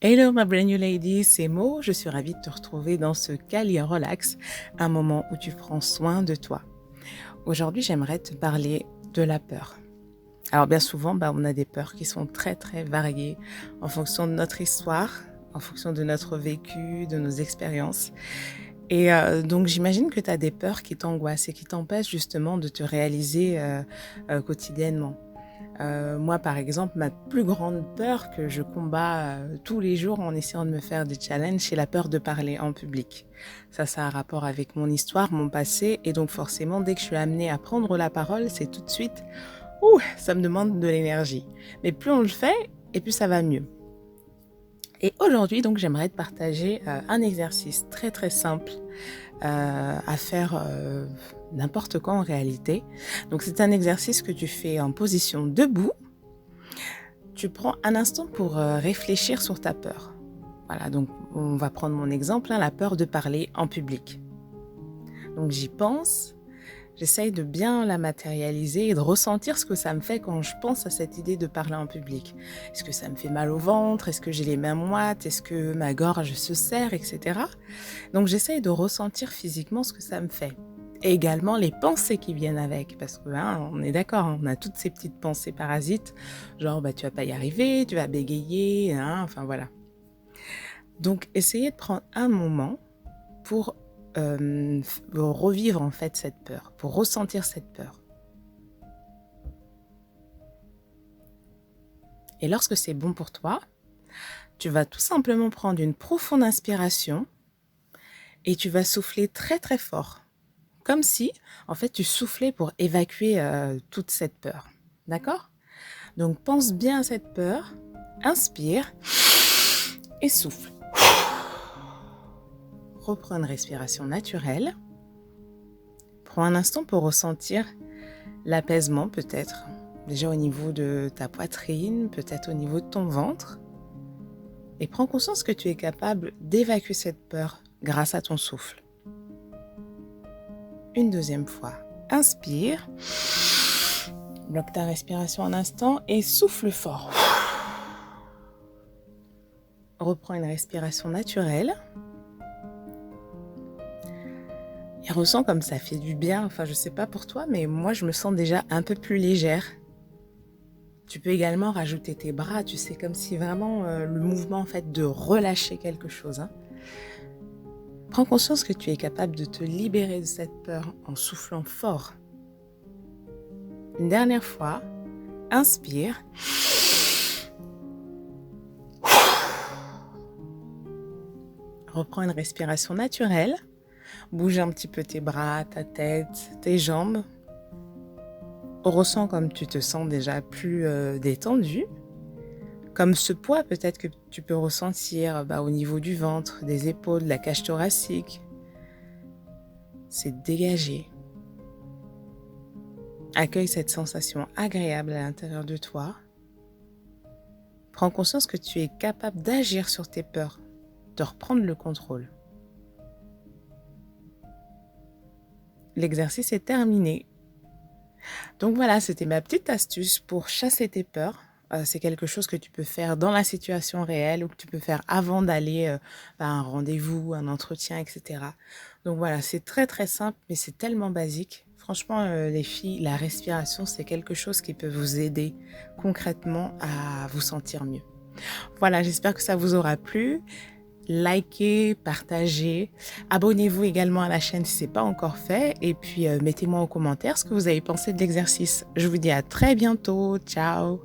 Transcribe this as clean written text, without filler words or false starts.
Hello ma brand new lady, c'est Mo. Je suis ravie de te retrouver dans ce Cali Relax, un moment où tu prends soin de toi. Aujourd'hui, j'aimerais te parler de la peur. Alors bien souvent, on a des peurs qui sont très très variées en fonction de notre histoire, en fonction de notre vécu, de nos expériences. Et donc j'imagine que tu as des peurs qui t'angoissent et qui t'empêchent justement de te réaliser quotidiennement. Moi, par exemple, ma plus grande peur que je combats tous les jours en essayant de me faire des challenges, c'est la peur de parler en public. Ça a un rapport avec mon histoire, mon passé, et donc forcément, dès que je suis amenée à prendre la parole, c'est tout de suite, ouh, ça me demande de l'énergie. Mais plus on le fait, et plus ça va mieux. Et aujourd'hui, donc, j'aimerais te partager un exercice très très simple à faire n'importe quand en réalité. Donc, c'est un exercice que tu fais en position debout. Tu prends un instant pour réfléchir sur ta peur. Voilà, donc on va prendre mon exemple, la peur de parler en public. Donc j'y pense, j'essaye de bien la matérialiser et de ressentir ce que ça me fait quand je pense à cette idée de parler en public. Est-ce que ça me fait mal au ventre? Est-ce que j'ai les mains moites? Est-ce que ma gorge se serre, etc. Donc j'essaye de ressentir physiquement ce que ça me fait. Et également les pensées qui viennent avec, parce que on est d'accord, on a toutes ces petites pensées parasites, genre tu vas pas y arriver, tu vas bégayer, enfin voilà. Donc essayez de prendre un moment pour revivre en fait cette peur, pour ressentir cette peur. Et lorsque c'est bon pour toi, tu vas tout simplement prendre une profonde inspiration et tu vas souffler très très fort. Comme si, en fait, tu soufflais pour évacuer toute cette peur. D'accord? Donc, pense bien à cette peur. Inspire et souffle. Reprends une respiration naturelle. Prends un instant pour ressentir l'apaisement peut-être. Déjà au niveau de ta poitrine, peut-être au niveau de ton ventre. Et prends conscience que tu es capable d'évacuer cette peur grâce à ton souffle. Une deuxième fois. Inspire. Bloque ta respiration un instant et souffle fort. Reprends une respiration naturelle. Et ressens comme ça fait du bien. Enfin, je sais pas pour toi, mais moi, je me sens déjà un peu plus légère. Tu peux également rajouter tes bras, tu sais, comme si vraiment le mouvement, en fait, de relâcher quelque chose. Prends conscience que tu es capable de te libérer de cette peur en soufflant fort. Une dernière fois, inspire. Reprends une respiration naturelle. Bouge un petit peu tes bras, ta tête, tes jambes. Ressens comme tu te sens déjà plus détendu. Comme ce poids peut-être que tu peux ressentir au niveau du ventre, des épaules, de la cage thoracique. C'est dégagé. Accueille cette sensation agréable à l'intérieur de toi. Prends conscience que tu es capable d'agir sur tes peurs, de reprendre le contrôle. L'exercice est terminé. Donc voilà, c'était ma petite astuce pour chasser tes peurs. C'est quelque chose que tu peux faire dans la situation réelle ou que tu peux faire avant d'aller à un rendez-vous, un entretien, etc. Donc voilà, c'est très très simple, mais c'est tellement basique. Franchement, les filles, la respiration, c'est quelque chose qui peut vous aider concrètement à vous sentir mieux. Voilà, j'espère que ça vous aura plu. Likez, partagez, abonnez-vous également à la chaîne si ce n'est pas encore fait et puis mettez-moi en commentaire ce que vous avez pensé de l'exercice. Je vous dis à très bientôt, ciao!